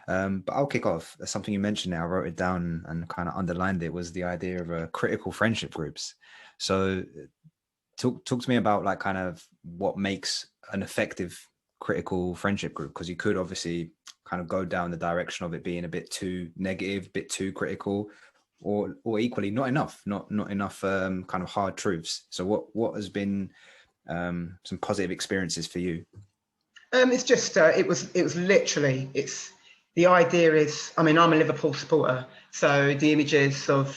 But I'll kick off. That's something you mentioned there. I wrote it down and kind of underlined it, was the idea of critical friendship groups. So talk to me about like kind of what makes an effective critical friendship group, because you could obviously kind of go down the direction of it being a bit too negative, a bit too critical, or equally not enough, not enough kind of hard truths. So what has been some positive experiences for you? It's just it was literally, it's the idea is, I mean, I'm a Liverpool supporter, so the images of,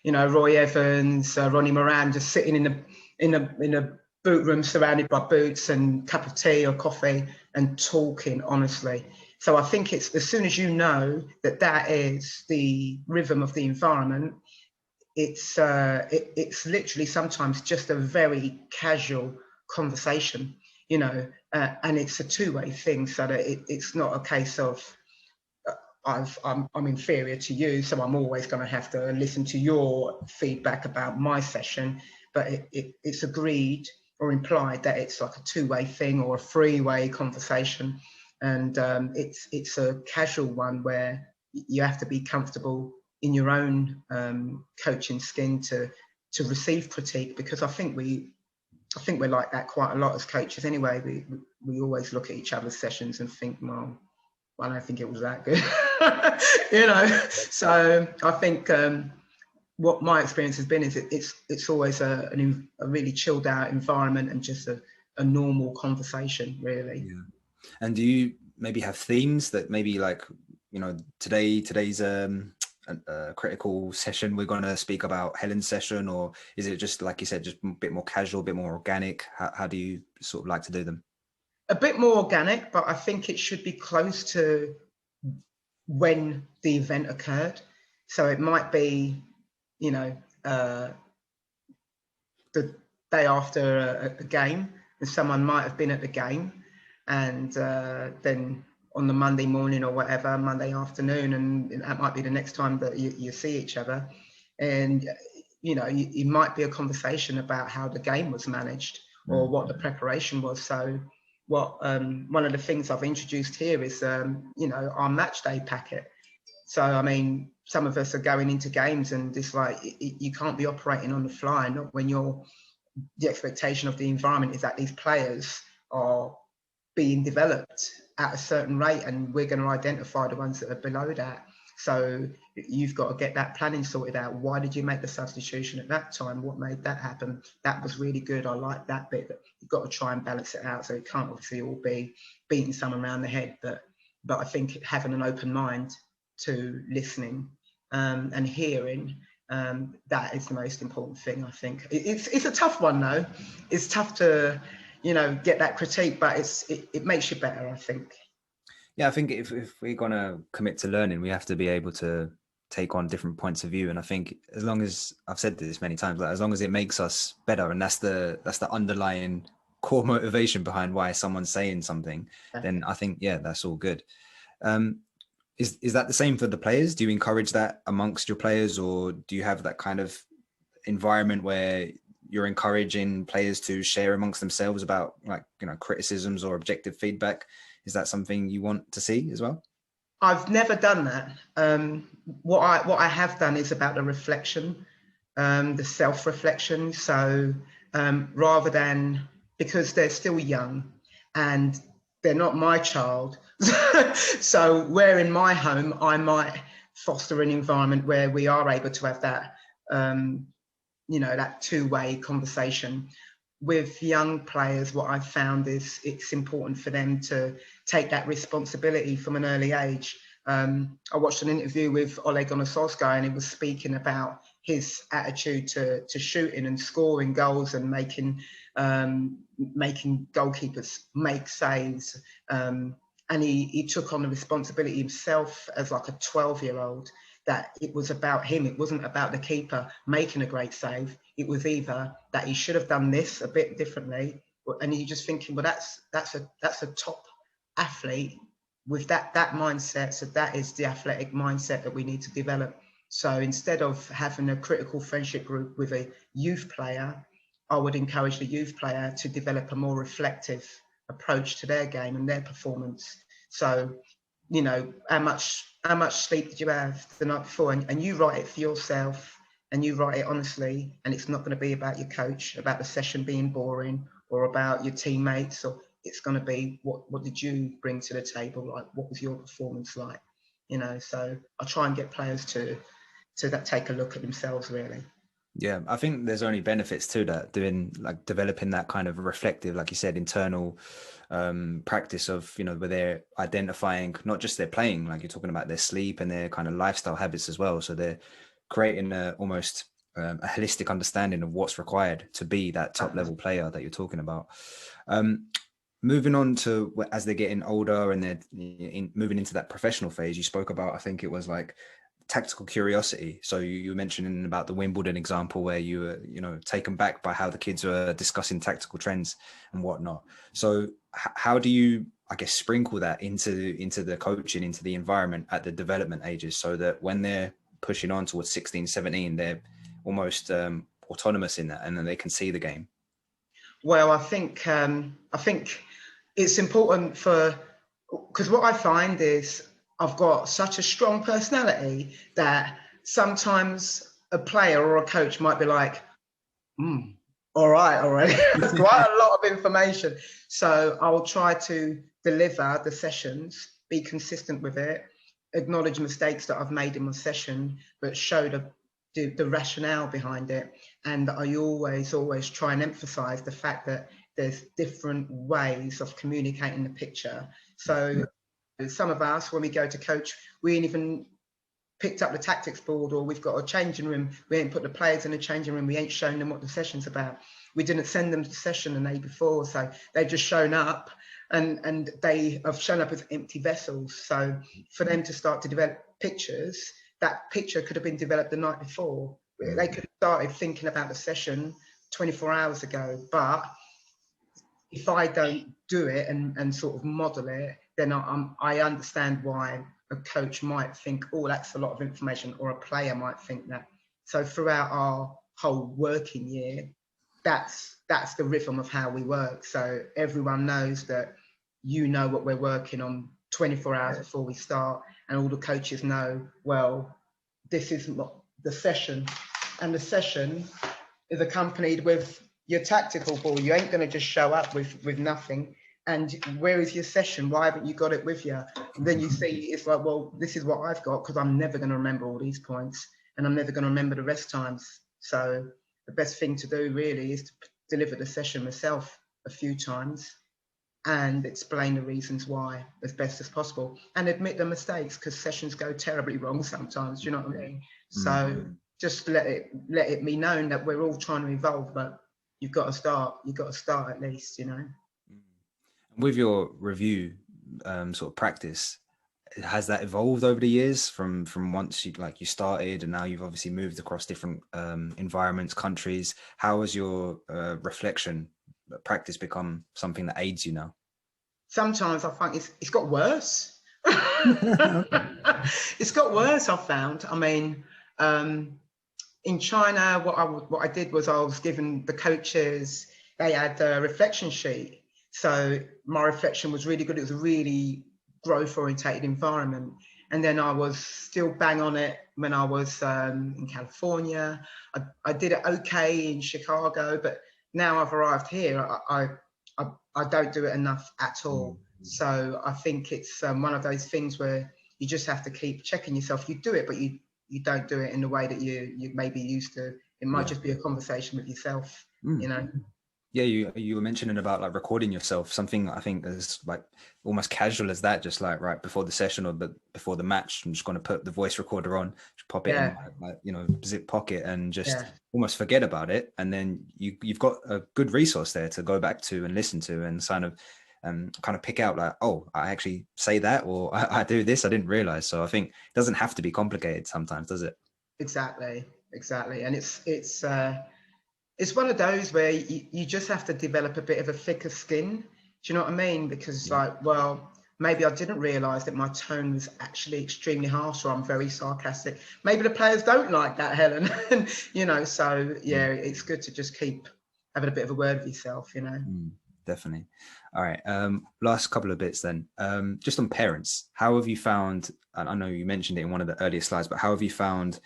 Roy Evans, Ronnie Moran just sitting in a boot room surrounded by boots and cup of tea or coffee and talking honestly. So I think it's, as soon as you know that that is the rhythm of the environment, it's literally sometimes just a very casual conversation, and it's a two-way thing, so that it's not a case of I'm inferior to you, so I'm always going to have to listen to your feedback about my session. But it's agreed or implied that it's like a two-way thing or a three-way conversation, and it's a casual one where you have to be comfortable in your own coaching skin to receive critique, because I think we're like that quite a lot as coaches anyway. We always look at each other's sessions and think, well, I don't think it was that good. So I think what my experience has been is it's always a really chilled out environment and just a normal conversation, really. Yeah. And do you maybe have themes that maybe like, today's a critical session, we're going to speak about Helen's session, or is it just like you said, just a bit more casual, a bit more organic? How do you sort of like to do them? A bit more organic, but I think it should be close to when the event occurred. So it might be, the day after a game, and someone might have been at the game, and then on the Monday morning or whatever, Monday afternoon, and that might be the next time that you see each other. And, it might be a conversation about how the game was managed or what the preparation was. So one of the things I've introduced here is, our match day packet. So, I mean, some of us are going into games and it's like, you can't be operating on the fly, not when the expectation of the environment is that these players are being developed at a certain rate, and we're going to identify the ones that are below that. So you've got to get that planning sorted out. Why did you make the substitution at that time? What made that happen? That was really good. I like that bit. But you've got to try and balance it out. So it can't obviously all be beating someone around the head. But I think having an open mind to listening and hearing, that is the most important thing, I think. It's a tough one, though. It's tough to, get that critique, but it makes you better, I think. Yeah, I think if we're going to commit to learning, we have to be able to take on different points of view. And I think as long as, I've said this many times, like as long as it makes us better, and that's the underlying core motivation behind why someone's saying something, then I think, yeah, that's all good. Is that the same for the players? Do you encourage that amongst your players, or do you have that kind of environment where you're encouraging players to share amongst themselves about, like, criticisms or objective feedback? Is that something you want to see as well? I've never done that. What I have done is about the reflection, the self-reflection. So rather than, because they're still young and they're not my child, so where in my home I might foster an environment where we are able to have that, that two-way conversation. With young players, what I've found is it's important for them to take that responsibility from an early age. I watched an interview with Ole Gunnar Solskjaer, and he was speaking about his attitude to shooting and scoring goals and making goalkeepers make saves. And he took on the responsibility himself as like a 12-year-old, that it was about him. It wasn't about the keeper making a great save. It was either that he should have done this a bit differently, and you're just thinking, well, that's a top athlete with that mindset. So that is the athletic mindset that we need to develop. So instead of having a critical friendship group with a youth player, I would encourage the youth player to develop a more reflective approach to their game and their performance. So, you know, how much sleep did you have the night before? And you write it for yourself, and you write it honestly, and it's not going to be about your coach, about the session being boring, or about your teammates, or it's going to be what did you bring to the table? Like, what was your performance like? You know, so I try and get players to that take a look at themselves, really. Yeah, I think there's only benefits to that, doing like developing that kind of reflective, like you said, internal practice of, you know, where they're identifying not just their playing, like you're talking about their sleep and their kind of lifestyle habits as well. So they're creating almost a holistic understanding of what's required to be that top level player that you're talking about. Moving on to as they're getting older and they're moving into that professional phase, you spoke about, I think it was like tactical curiosity. So you were mentioning about the Wimbledon example where you were, you know, taken back by how the kids were discussing tactical trends and whatnot. So how do you, I guess, sprinkle that into the coaching, into the environment at the development ages, so that when they're pushing on towards 16, 17, they're almost autonomous in that, and then they can see the game? Well, I think it's important because what I find is I've got such a strong personality that sometimes a player or a coach might be like, all right, already. Quite a lot of information. So I'll try to deliver the sessions, be consistent with it, acknowledge mistakes that I've made in my session, but show the rationale behind it. And I always try and emphasize the fact that there's different ways of communicating the picture. So some of us, when we go to coach, we ain't even picked up the tactics board, or we've got a changing room. We ain't put the players in the changing room. We ain't shown them what the session's about. We didn't send them to the session the day before. So they've just shown up, and they have shown up as empty vessels. So for them to start to develop pictures, that picture could have been developed the night before. They could have started thinking about the session 24 hours ago. But if I don't do it and sort of model it, then I understand why a coach might think, oh, that's a lot of information, or a player might think that. So throughout our whole working year, that's the rhythm of how we work. So everyone knows that, you know, what we're working on 24 hours before we start, and all the coaches know, well, this is the session, and the session is accompanied with your tactical ball. You ain't going to just show up with nothing. And where is your session? Why haven't you got it with you? And then you see, it's like, well, this is what I've got, because I'm never going to remember all these points, and I'm never going to remember the rest times. So the best thing to do really is to deliver the session myself a few times and explain the reasons why as best as possible, and admit the mistakes, because sessions go terribly wrong sometimes. Do you know what I mean? So just let it be known that we're all trying to evolve, but you've got to start at least, you know. With your review sort of practice, has that evolved over the years from once you started, and now you've obviously moved across different environments, countries? How has your reflection practice become something that aids you now? Sometimes I find it's got worse. It's got worse, I've found. I mean, in China, what I did was I was given the coaches, they had a reflection sheet. So my reflection was really good. It was a really growth orientated environment. And then I was still bang on it when I was in California. I did it okay in Chicago, but now I've arrived here, I don't do it enough at all. So I think it's one of those things where you just have to keep checking yourself. You do it, but you don't do it in the way that you may be used to. It might just be a conversation with yourself, you know. Yeah, you were mentioning about like recording yourself, something I think is like almost casual as that, just like right before the session or before the match, I'm just going to put the voice recorder on, just pop it in my zip pocket, and just almost forget about it. And then you've got a good resource there to go back to and listen to, and kind of pick out like, oh, I actually say that, or I do this, I didn't realize. So I think it doesn't have to be complicated sometimes, does it? Exactly. And it's one of those where you just have to develop a bit of a thicker skin. Do you know what I mean? Because maybe I didn't realize that my tone was actually extremely harsh, or I'm very sarcastic. Maybe the players don't like that, Helen. So it's good to just keep having a bit of a word with yourself, you know. Definitely. All right. Last couple of bits then. Just on parents, how have you found, and I know you mentioned it in one of the earlier slides, but how have you found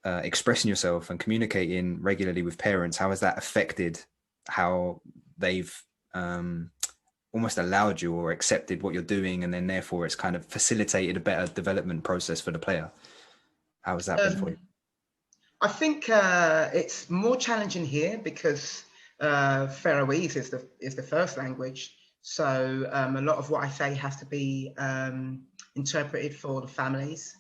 expressing yourself and communicating regularly with parents? How has that affected how they've almost allowed you or accepted what you're doing, and then therefore it's kind of facilitated a better development process for the player? How has that been for you? I think it's more challenging here because Faroese is the first language. So a lot of what I say has to be interpreted for the families.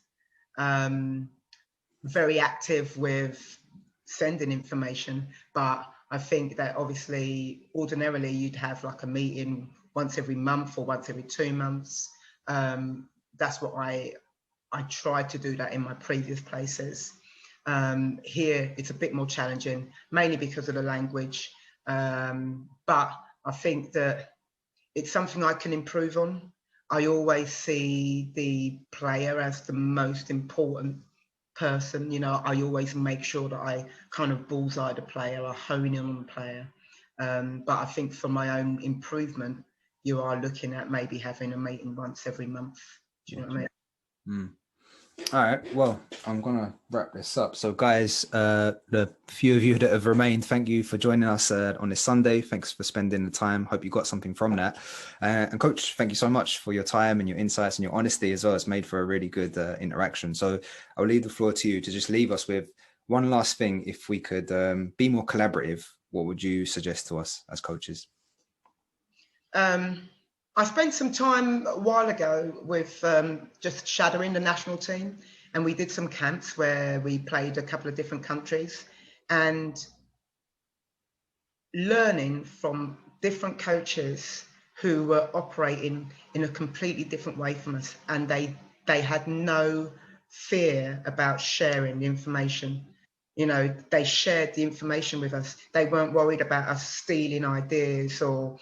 Very active with sending information, but I think that obviously ordinarily you'd have like a meeting once every month or once every 2 months. That's what I tried to do that in my previous places. Here it's a bit more challenging, mainly because of the language. But I think that it's something I can improve on. I always see the player as the most important person. You know, I always make sure that I kind of bullseye the player, I hone in on the player. But I think for my own improvement, you are looking at maybe having a meeting once every month. Do you know what I mean? All right. Well, I'm going to wrap this up. So guys, the few of you that have remained, thank you for joining us on this Sunday. Thanks for spending the time. Hope you got something from that. And coach, thank you so much for your time and your insights and your honesty as well. It's made for a really good interaction. So I'll leave the floor to you to just leave us with one last thing. If we could be more collaborative, what would you suggest to us as coaches? I spent some time a while ago with just shadowing the national team, and we did some camps where we played a couple of different countries and learning from different coaches who were operating in a completely different way from us, and they had no fear about sharing the information. You know, they shared the information with us. They weren't worried about us stealing ideas or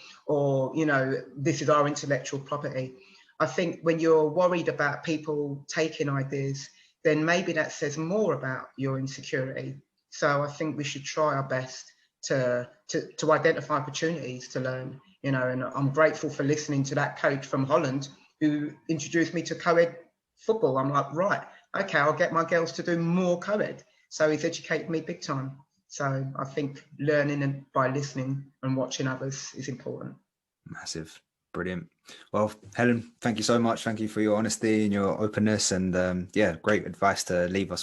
you know, this is our intellectual property. I think when you're worried about people taking ideas, then maybe that says more about your insecurity. So I think we should try our best to identify opportunities to learn. You know, and I'm grateful for listening to that coach from Holland who introduced me to co-ed football. I'm like, right, okay, I'll get my girls to do more co-ed. So he's educated me big time. So I think learning and by listening and watching others is important. Massive. Brilliant. Well, Helen, thank you so much. Thank you for your honesty and your openness, and yeah, great advice to leave us with.